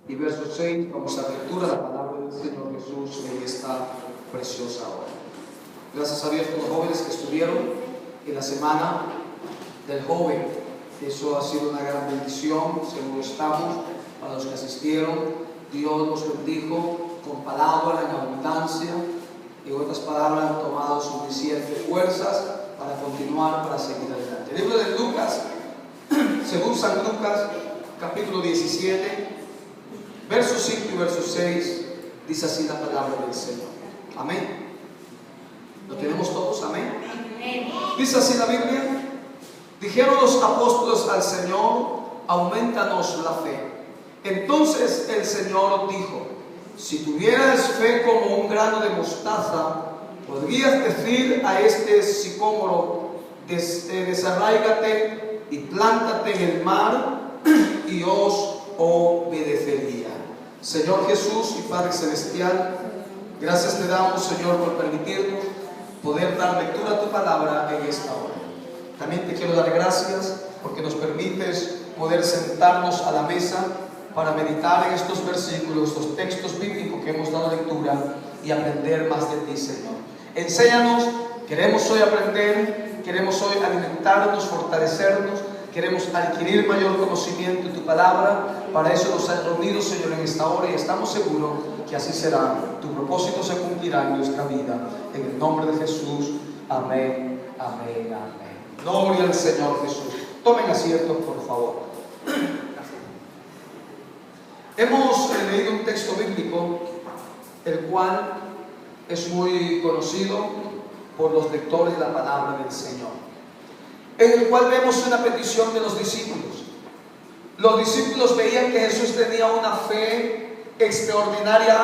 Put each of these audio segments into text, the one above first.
y verso 6, vamos a lectura la palabra del Señor Jesús en esta preciosa hora. Gracias a Dios por los jóvenes que estuvieron en la semana del joven. Eso ha sido una gran bendición, seguro estamos, para los que asistieron. Dios nos bendijo con palabra en abundancia y en otras palabras han tomado suficientes fuerzas para continuar, para seguir adelante. El libro de Lucas, según San Lucas, capítulo 17, verso 5 y verso 6, dice así la palabra del Señor. Amén. ¿Lo tenemos todos? Amén. Dice así la Biblia: dijeron los apóstoles al Señor, aumentanos la fe. Entonces el Señor dijo: si tuvieras fe como un grano de mostaza, podrías decir a este sicómoro, desarráigate y plántate en el mar, y os obedecería. Señor Jesús y Padre Celestial, gracias te damos, Señor, por permitirnos poder dar lectura a tu palabra en esta hora. También te quiero dar gracias porque nos permites poder sentarnos a la mesa para meditar en estos versículos, los textos bíblicos que hemos dado lectura y aprender más de ti, Señor. Enséñanos, queremos hoy aprender, queremos hoy alimentarnos, fortalecernos, queremos adquirir mayor conocimiento de tu palabra. Para eso nos has reunido, Señor, en esta hora, y estamos seguros que así será. Tu propósito se cumplirá en nuestra vida. En el nombre de Jesús. Amén, amén, amén. Gloria al Señor Jesús. Tomen asientos, por favor. Hemos leído un texto bíblico, el cual es muy conocido por los lectores de la palabra del Señor, en el cual vemos una petición de los discípulos. Los discípulos veían que Jesús tenía una fe extraordinaria,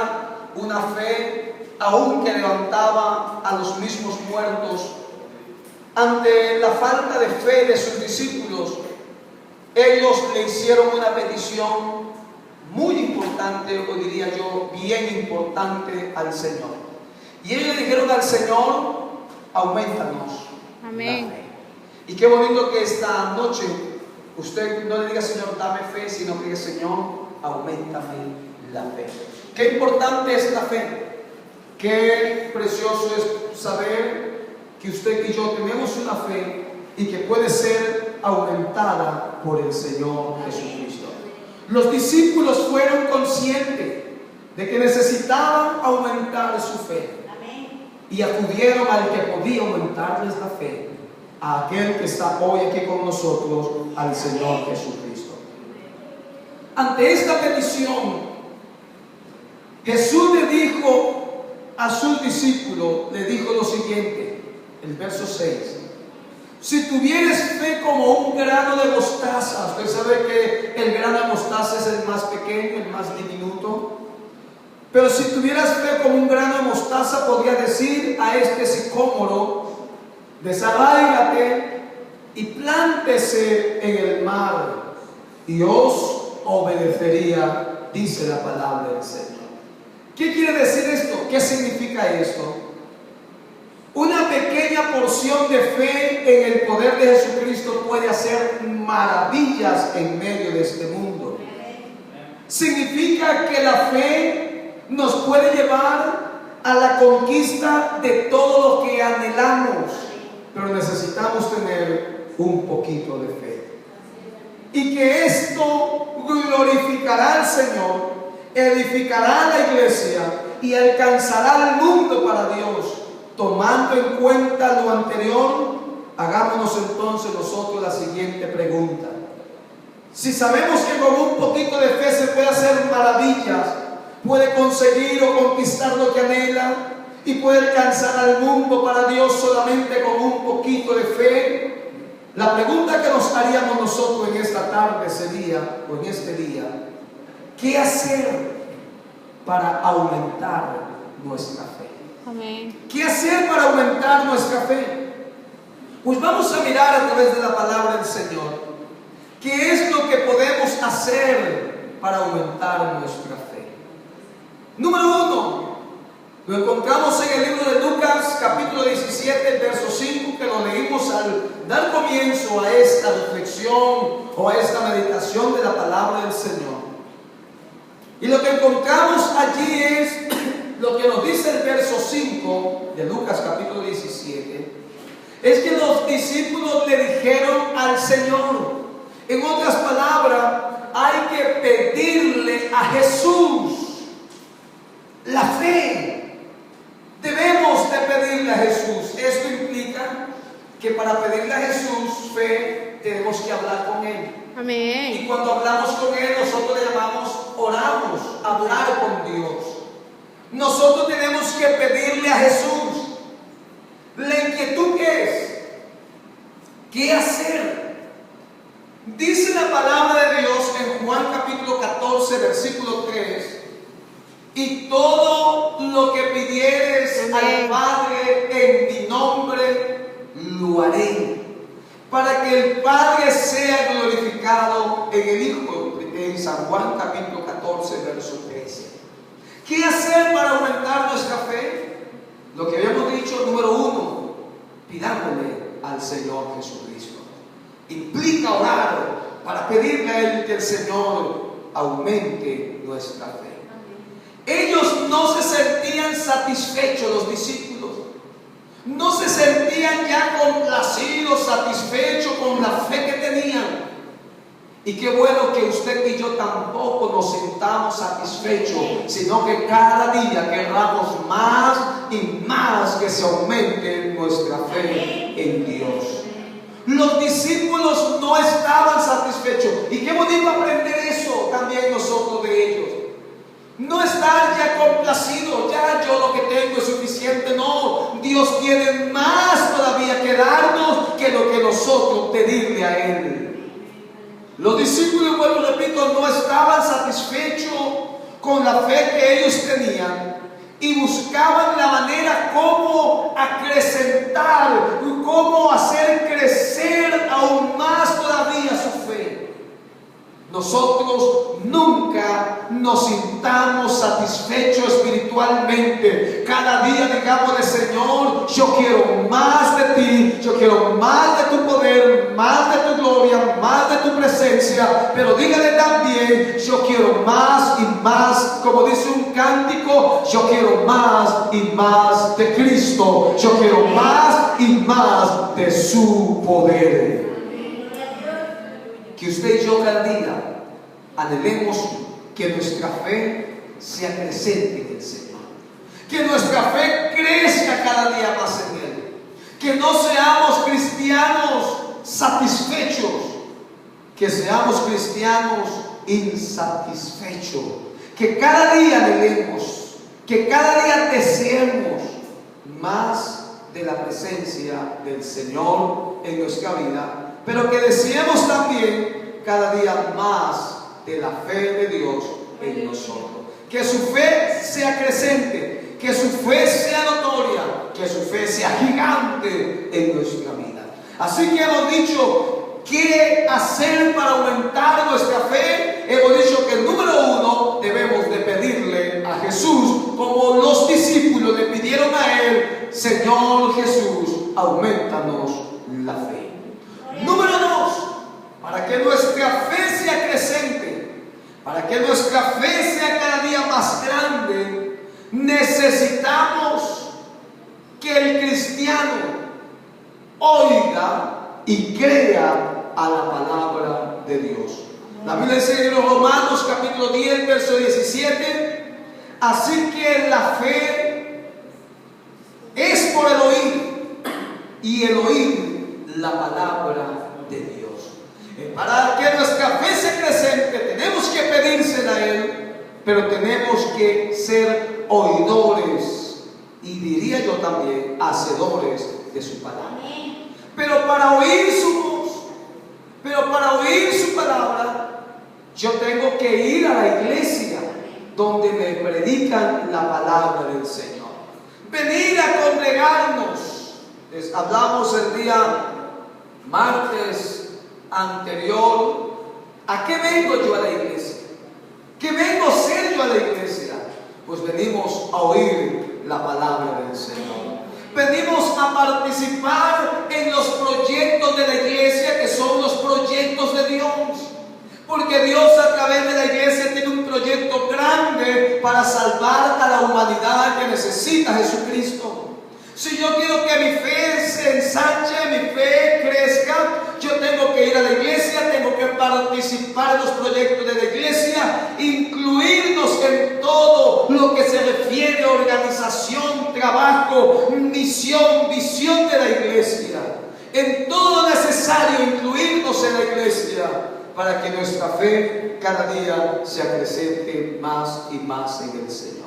una fe aún que levantaba a los mismos muertos. Ante la falta de fe de sus discípulos, ellos le hicieron una petición muy importante, o diría yo, bien importante al Señor. Y ellos le dijeron al Señor: aumentanos. Amén. La fe. Y qué bonito que esta noche usted no le diga: Señor, dame fe, sino que diga: Señor, auméntame la fe. Qué importante es la fe. Qué precioso es saber que usted y yo tenemos una fe y que puede ser aumentada por el Señor Jesucristo. Los discípulos fueron conscientes de que necesitaban aumentar su fe y acudieron al que podía aumentarles la fe, a aquel que está hoy aquí con nosotros, al Señor Jesucristo. Ante esta petición, Jesús le dijo a sus discípulos, le dijo lo siguiente, el verso 6: si tuvieres fe como un grano de mostaza. Usted sabe que el grano de mostaza es el más pequeño, el más diminuto. Pero si tuvieras fe como un grano de mostaza, podría decir a este sicómoro: desarráigate y plántese en el mar, y os obedecería, dice la palabra del Señor. ¿Qué quiere decir esto? ¿Qué significa esto? Una pequeña porción de fe en el poder de Jesucristo puede hacer maravillas en medio de este mundo. Significa que la fe nos puede llevar a la conquista de todo lo que anhelamos, pero necesitamos tener un poquito de fe. Y que esto glorificará al Señor, edificará la iglesia y alcanzará al mundo para Dios. Tomando en cuenta lo anterior, hagámonos entonces nosotros la siguiente pregunta. Si sabemos que con un poquito de fe se puede hacer maravillas, puede conseguir o conquistar lo que anhela y puede alcanzar al mundo para Dios solamente con un poquito de fe, la pregunta que nos haríamos nosotros en esta tarde sería, o en este día: ¿qué hacer para aumentar nuestra fe? Amén. ¿Qué hacer para aumentar nuestra fe? Pues vamos a mirar a través de la palabra del Señor qué es lo que podemos hacer para aumentar nuestra fe. Número 1, lo encontramos en el libro de Lucas, capítulo 17, verso 5, que lo leímos al dar comienzo a esta reflexión o a esta meditación de la palabra del Señor. encontramos allí es lo que nos dice el verso 5 de Lucas capítulo 17, es que los discípulos le dijeron al Señor, en otras palabras, hay que pedirle a Jesús la fe. Debemos de pedirle a Jesús. Esto implica que para pedirle a Jesús fe tenemos que hablar con Él. Amén. Y cuando hablamos con Él, nosotros le llamamos oramos, hablar con Dios. Nosotros tenemos que pedirle a Jesús. La inquietud que es, ¿qué hacer? Dice la palabra de Dios en Juan capítulo 14, versículo 3, y todo lo que pidieres al Padre en mi nombre, lo haré, para que el Padre sea glorificado en el Hijo, en San Juan capítulo 14, verso 13. ¿Qué hacer para aumentar nuestra fe? Lo que habíamos dicho, número 1, pidámosle al Señor Jesucristo. Implica orar para pedirle a Él que el Señor aumente nuestra fe. Ellos no se sentían satisfechos, los discípulos. No se sentían ya complacidos, satisfechos con la fe que tenían. Y qué bueno que usted y yo tampoco nos sintamos satisfechos, sino que cada día querramos más y más que se aumente nuestra fe en Dios. Los discípulos no estaban satisfechos. Y qué bonito aprender eso también nosotros de ellos. No estar ya complacido, ya yo lo que tengo es suficiente. No, Dios tiene más todavía que darnos que lo que nosotros pedirle a Él. Los discípulos, bueno, repito, no estaban satisfechos con la fe que ellos tenían y buscaban la manera cómo acrecentar, cómo hacer crecer aún más todavía su fe. Nosotros nunca nos sintamos satisfechos espiritualmente. Cada día digámosle, Señor, yo quiero más de ti, yo quiero más de tu poder, más de tu gloria, más de tu presencia. Pero dígale también, yo quiero más y más, como dice un cántico, yo quiero más y más de Cristo. Yo quiero más y más de su poder. Que usted y yo cada día anhelemos que nuestra fe se acrecente en el Señor. Que nuestra fe crezca cada día más en Él. Que no seamos cristianos satisfechos. Que seamos cristianos insatisfechos. Que cada día anhelemos, que cada día deseemos más de la presencia del Señor en nuestra vida. Pero que deseemos también cada día más de la fe de Dios en nosotros. Que su fe sea creciente, que su fe sea notoria, que su fe sea gigante en nuestra vida. Así que hemos dicho qué hacer para aumentar nuestra fe. Hemos dicho que el número 1 debemos de pedirle a Jesús, como los discípulos le pidieron a Él, Señor Jesús, aumentanos la fe. Número 2, para que nuestra fe sea creciente, para que nuestra fe sea cada día más grande, necesitamos que el cristiano oiga y crea a la palabra de Dios. La Biblia dice en los Romanos capítulo 10, verso 17, así que la fe es por el oír y el oír la palabra de Dios. Para que nuestra fe sea creciente tenemos que pedírsela a Él, pero tenemos que ser oidores y diría yo también hacedores de su palabra. Pero para oír su voz, pero para oír su palabra, yo tengo que ir a la iglesia donde me predican la palabra del Señor. Venir a congregarnos. Les hablamos el día martes anterior. ¿A qué vengo yo a la iglesia? ¿Qué vengo a hacer yo a la iglesia? Pues venimos a oír la palabra del Señor. Venimos a participar en los proyectos de la iglesia, que son los proyectos de Dios. Porque Dios a través de la iglesia tiene un proyecto grande para salvar a la humanidad que necesita a Jesucristo. Si yo quiero que mi fe se ensanche, mi fe crezca, yo tengo que ir a la iglesia, tengo que participar en los proyectos de la iglesia, incluirnos en todo lo que se refiere a organización, trabajo, misión, visión de la iglesia. En todo lo necesario incluirnos en la iglesia para que nuestra fe cada día se acrecente más y más en el Señor.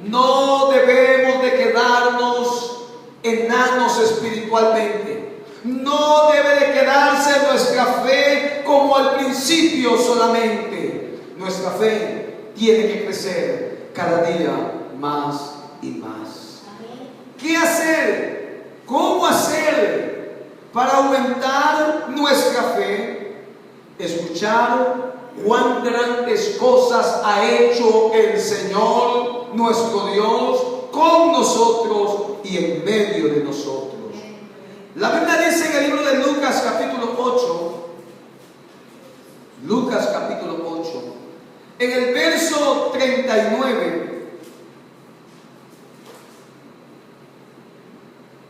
No debemos de quedarnos enanos espiritualmente. No debe de quedarse nuestra fe como al principio solamente. Nuestra fe tiene que crecer cada día más y más. ¿Qué hacer? ¿Cómo hacer para aumentar nuestra fe? Escuchar cuán grandes cosas ha hecho el Señor, nuestro Dios, con nosotros y en medio de nosotros. La Biblia dice en el libro de Lucas capítulo 8, Lucas capítulo 8, en el verso 39,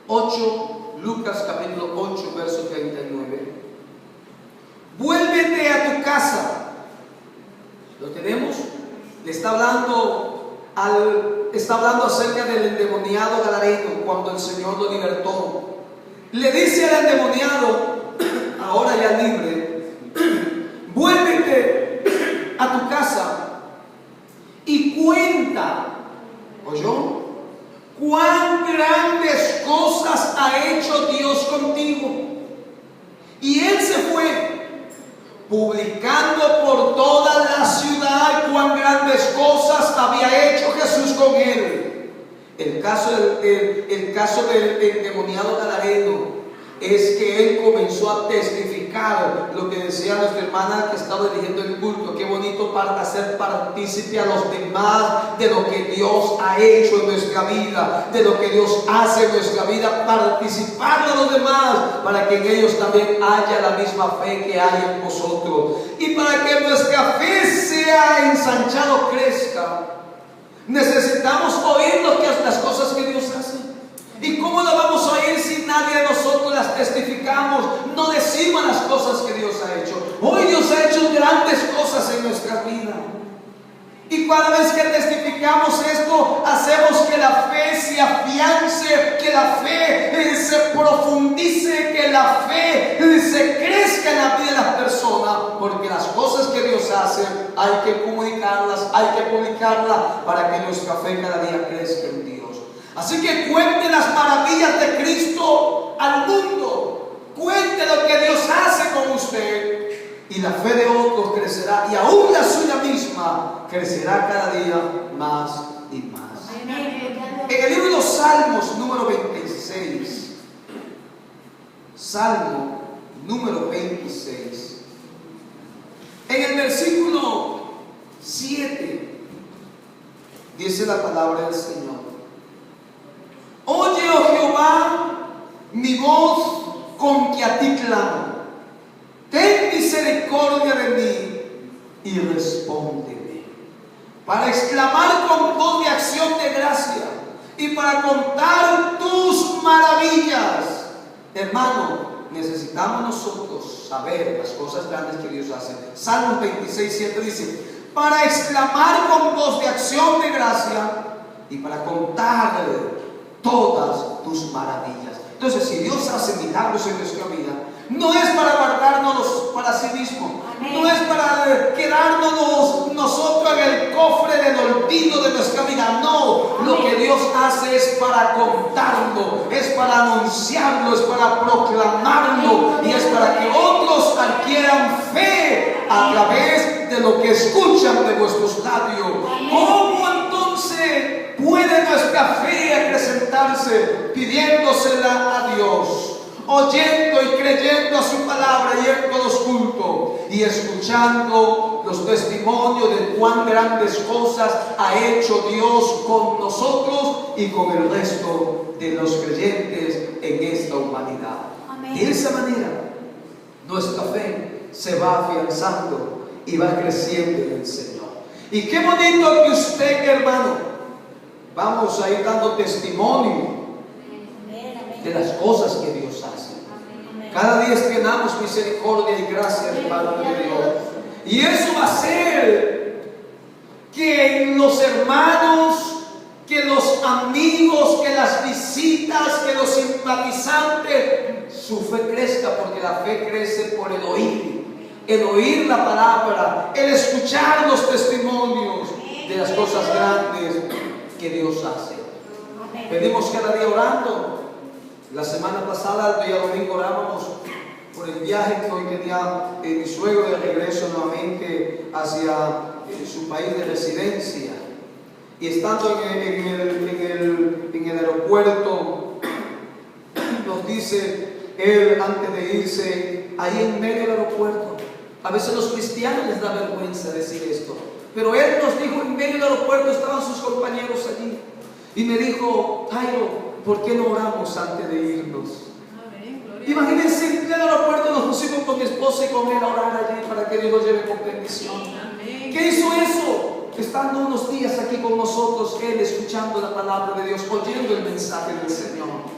8, Lucas capítulo 8, verso 39. Vuélvete a tu casa. ¿Lo tenemos? Le está hablando acerca del endemoniado gadareno cuando el Señor lo libertó. Le dice al endemoniado, ahora ya libre, vuélvete a tu casa y cuenta, ¿oyó? Cuán grandes cosas ha hecho Dios contigo. Y él se fue, publicando por toda la ciudad cuán grandes cosas había hecho Jesús con él. El caso del endemoniado gadareno es que él comenzó a testificar lo que decía nuestra hermana que estaba dirigiendo el culto. Qué bonito para hacer partícipe a los demás de lo que Dios ha hecho en nuestra vida, de lo que Dios hace en nuestra vida, participar a los demás para que en ellos también haya la misma fe que hay en vosotros. Y para que nuestra fe sea ensanchada o crezca, necesitamos oír las cosas que Dios hace. ¿Y cómo las vamos a oír si nadie de nosotros las testificamos? No decimos las cosas que Dios ha hecho. Hoy Dios ha hecho grandes cosas en nuestra vida. Y cada vez que testificamos esto, hacemos que la fe se afiance, que la fe se profundice, que la fe se crezca en la vida de las personas, porque las cosas que Dios hace hay que comunicarlas, hay que publicarlas para que nuestra fe cada día crezca en Dios. Así que cuente las maravillas de Cristo al mundo, cuente lo que Dios hace con usted. Y la fe de otros crecerá, y aún la suya misma crecerá cada día más y más. En el libro de los Salmos, número 26, Salmo número 26, en el versículo 7, dice la palabra del Señor: Oye, oh Jehová, mi voz con que a ti clamo. Ten misericordia de mí y respóndeme. Para exclamar con voz de acción de gracia y para contar tus maravillas. Hermano, necesitamos nosotros saber las cosas grandes que Dios hace. Salmo 26:7 dice: para exclamar con voz de acción de gracia y para contar todas tus maravillas. Entonces, si Dios hace milagros en nuestra vida, no es para guardárnoslos para sí mismo. Amén. No es para quedarnos nosotros en el cofre del olvido de nuestra vida. No, amén. Lo que Dios hace es para contarlo, es para anunciarlo, es para proclamarlo, amén. Y es para que otros adquieran fe a través de lo que escuchan de vuestros labios. Amén. ¿Cómo entonces puede nuestra fe acrecentarse? Pidiéndosela a Dios, oyendo y creyendo a su palabra y en los cultos y escuchando los testimonios de cuán grandes cosas ha hecho Dios con nosotros y con el resto de los creyentes en esta humanidad. Amén. De esa manera nuestra fe se va afianzando y va creciendo en el Señor. Y qué bonito que usted, hermano, vamos a ir dando testimonio de las cosas que Dios hace. Cada día estrenamos misericordia y gracia de parte de Dios. Y eso va a hacer que los hermanos, que los amigos, que las visitas, que los simpatizantes, su fe crezca, porque la fe crece por el oír la palabra, el escuchar los testimonios de las cosas grandes que Dios hace. Venimos cada día orando. La semana pasada, el día domingo, orábamos por el viaje que hoy tenía mi suegro de regreso nuevamente hacia su país de residencia. Y estando en el aeropuerto, nos dice él antes de irse, ahí en medio del aeropuerto, a veces a los cristianos les da vergüenza decir esto, pero él nos dijo, en medio del aeropuerto estaban sus compañeros allí, y me dijo: Jairo, ¿por qué no oramos antes de irnos? Imagínense, en el aeropuerto nos pusimos con mi esposa y con él a orar allí para que Dios nos lleve con bendición. ¿Qué hizo eso? Estando unos días aquí con nosotros, él escuchando la palabra de Dios, oyendo el mensaje del Señor.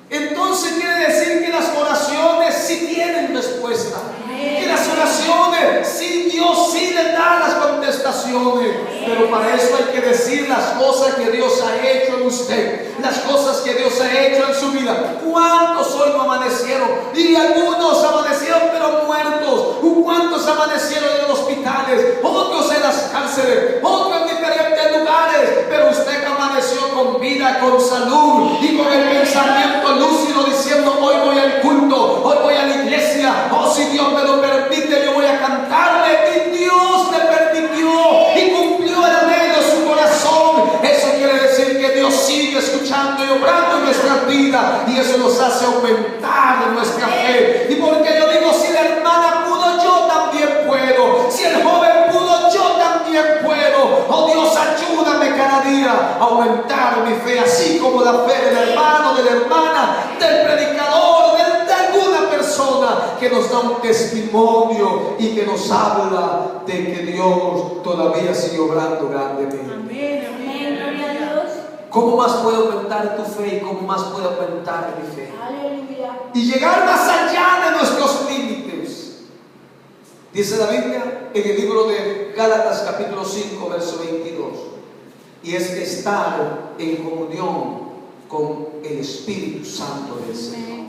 Entonces quiere decir que las oraciones sí tienen respuesta, que las oraciones sí, Dios sí les da las contestaciones, pero para eso hay que decir las cosas que Dios ha hecho en usted, las cosas que Dios ha hecho en su vida. ¿Cuántos hoy no amanecieron? Y algunos amanecieron pero muertos. ¿Cuántos amanecieron en los hospitales? Otros en las cárceles, otros en diferentes lugares, pero usted amaneció con vida, con salud y con el pensamiento lúcido, diciendo: hoy voy al culto, hoy voy a la iglesia, oh, si Dios me lo permite, yo voy a cantarle. Y Dios le permitió y cumplió el anhelo de su corazón. Eso quiere decir que Dios sigue escuchando y obrando en nuestras vidas, y eso nos hace aumentar en nuestra fe. Y porque yo digo, si la hermana pudo, yo también puedo. Si el joven pudo, yo también puedo. Oh Dios, ayúdame cada día a aumentar mi fe, así como la fe del hermano, de la hermana, del predicador, de alguna persona que nos da un testimonio y que nos habla de que Dios todavía sigue obrando grandemente. Amén, amén, gloria a Dios. ¿Cómo más puede aumentar tu fe y cómo más puede aumentar mi fe? Aleluya. Y llegar más allá de nuestros límites. Dice la Biblia en el libro de Gálatas capítulo 5 verso 22, y es estar en comunión con el Espíritu Santo del Señor.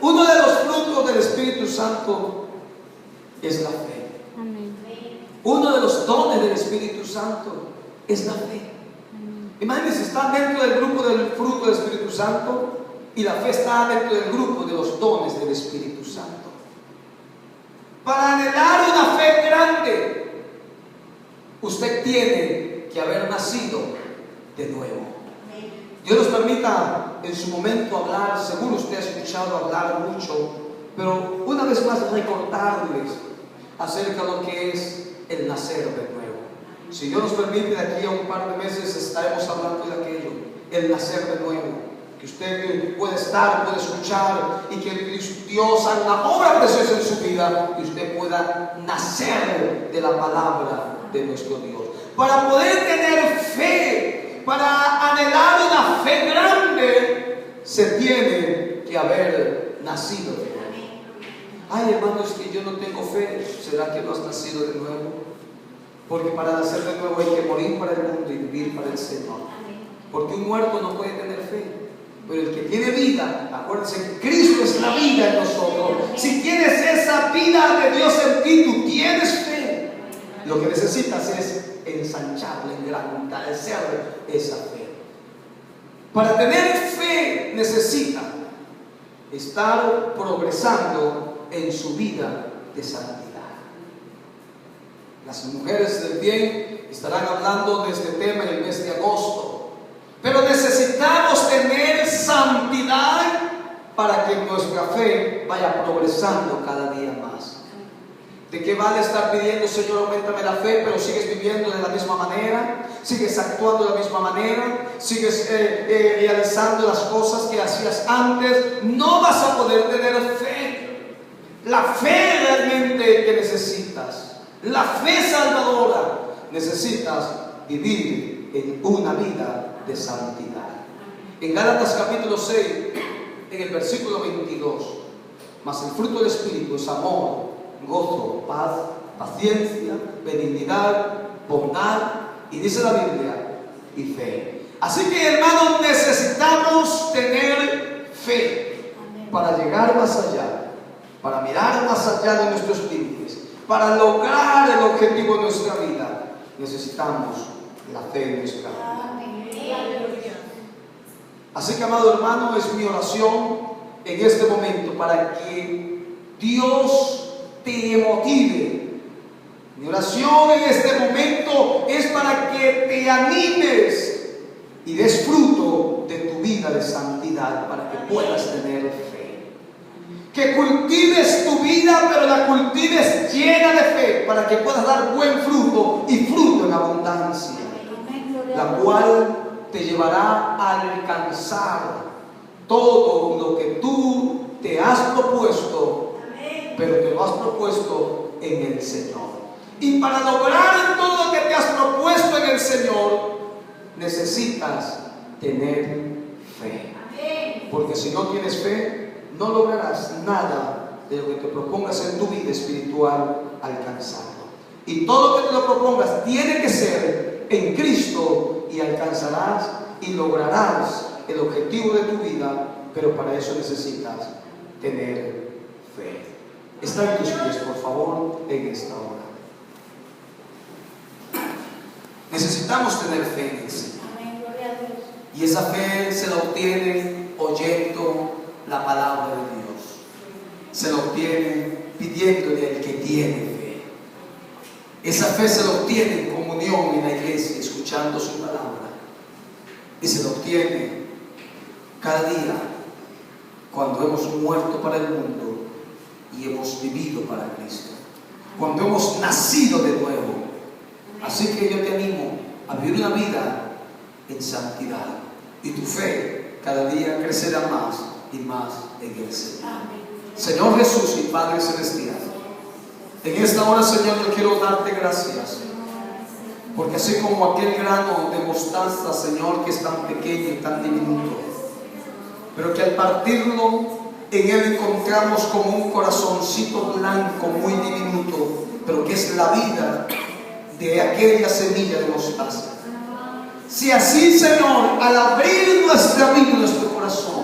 Uno de los frutos del Espíritu Santo es la fe. Amén. Uno de los dones del Espíritu Santo es la fe. Imagínense, está dentro del grupo del fruto del Espíritu Santo, y la fe está dentro del grupo de los dones del Espíritu Santo. Para anhelar una fe grande, usted tiene que haber nacido de nuevo. Dios nos permita en su momento hablar, seguro usted ha escuchado hablar mucho, pero una vez más recordarles acerca de lo que es el nacer de nuevo. Si Dios nos permite, de aquí a un par de meses estaremos hablando de aquello, el nacer de nuevo. Que usted puede estar, puede escuchar, y que Dios haga una obra preciosa en su vida, y usted pueda nacer de la palabra de nuestro Dios. Para poder tener fe, para anhelar una fe grande, se tiene que haber nacido de nuevo. Ay, hermano, es que yo no tengo fe. ¿Será que no has nacido de nuevo? Porque para nacer de nuevo hay que morir para el mundo y vivir para el Señor. Porque un muerto no puede tener fe. Pero el que tiene vida, acuérdense que Cristo es la vida en nosotros. Si tienes esa vida de Dios en ti, tú tienes fe. Lo que necesitas es ensancharla, engrandecer esa fe. Para tener fe necesita estar progresando en su vida de santidad. Las mujeres del bien estarán hablando de este tema en el mes de agosto. Pero necesitamos tener santidad para que nuestra fe vaya progresando cada día más. ¿De qué vale estar pidiendo, Señor, auméntame la fe, pero sigues viviendo de la misma manera? ¿Sigues actuando de la misma manera? ¿Sigues realizando las cosas que hacías antes? No vas a poder tener fe. La fe realmente que necesitas la fe salvadora, necesitas vivir en una vida de santidad. En Gálatas capítulo 6, en el versículo 22, mas el fruto del Espíritu es amor, gozo, paz, paciencia, benignidad, bondad, y dice la Biblia, y fe. Así que, hermanos, necesitamos tener fe para llegar más allá, para mirar más allá de nuestros límites, para lograr el objetivo de nuestra vida. Necesitamos la fe en nuestra vida. Así que, amado hermano, es mi oración en este momento para que Dios te motive. Mi oración en este momento es para que te animes y des fruto de tu vida de santidad, para que puedas tener fe. Que cultives tu vida, pero la cultives llena de fe, para que puedas dar buen fruto y fruto en abundancia, la cual te llevará a alcanzar todo lo que tú te has propuesto, pero te lo has propuesto en el Señor. Y para lograr todo lo que te has propuesto en el Señor, necesitas tener fe. Porque si no tienes fe, no lograrás nada de lo que te propongas en tu vida espiritual alcanzarlo. Y todo lo que te lo propongas tiene que ser en Cristo, y alcanzarás y lograrás el objetivo de tu vida, pero para eso necesitas tener fe. Está en tus pies, por favor, en esta hora. Necesitamos tener fe en el Señor. Y esa fe se la obtiene oyendo la palabra de Dios. Se la obtiene pidiéndole al que tiene fe. Esa fe se la obtiene en comunión en la iglesia, escuchando su palabra. Y se la obtiene cada día cuando hemos muerto para el mundo y hemos vivido para Cristo. Cuando hemos nacido de nuevo. Así que yo te animo a vivir una vida en santidad, y tu fe cada día crecerá más y más en el Señor. Señor Jesús y Padre Celestial, en esta hora, Señor, yo quiero darte gracias, porque así como aquel grano de mostaza, Señor, que es tan pequeño y tan diminuto, pero que al partirlo en él encontramos como un corazoncito blanco muy diminuto, pero que es la vida de aquella semilla de mostaza. Si así, Señor, al abrir nuestra vida, nuestro corazón,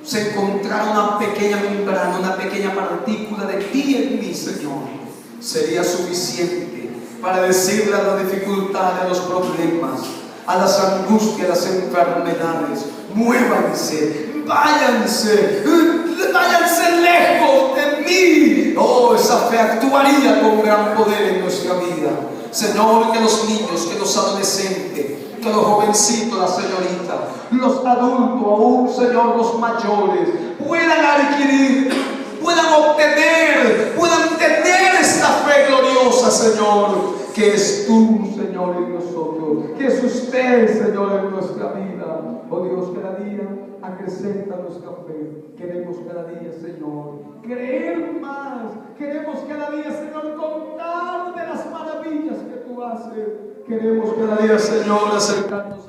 se encontrara una pequeña membrana, una pequeña partícula de ti en mí, Señor, sería suficiente para decirle a la dificultad, a los problemas, a las angustias, a las enfermedades: muévanse, váyanse, váyanse lejos de mí. Oh, esa fe actuaría con gran poder en nuestra vida. Señor, que los niños, que los adolescentes, que los jovencitos, las señoritas, los adultos, aún, Señor, los mayores, puedan adquirir, puedan obtener, puedan tener esta fe gloriosa, Señor, que es tú, Señor, en nosotros, que es usted, Señor, en nuestra vida. Oh Dios, cada día acrecenta nuestra fe. Queremos cada día, Señor, creer más. Queremos cada día, Señor, contar de las maravillas que tú haces. Queremos cada día, Señor, acercarnos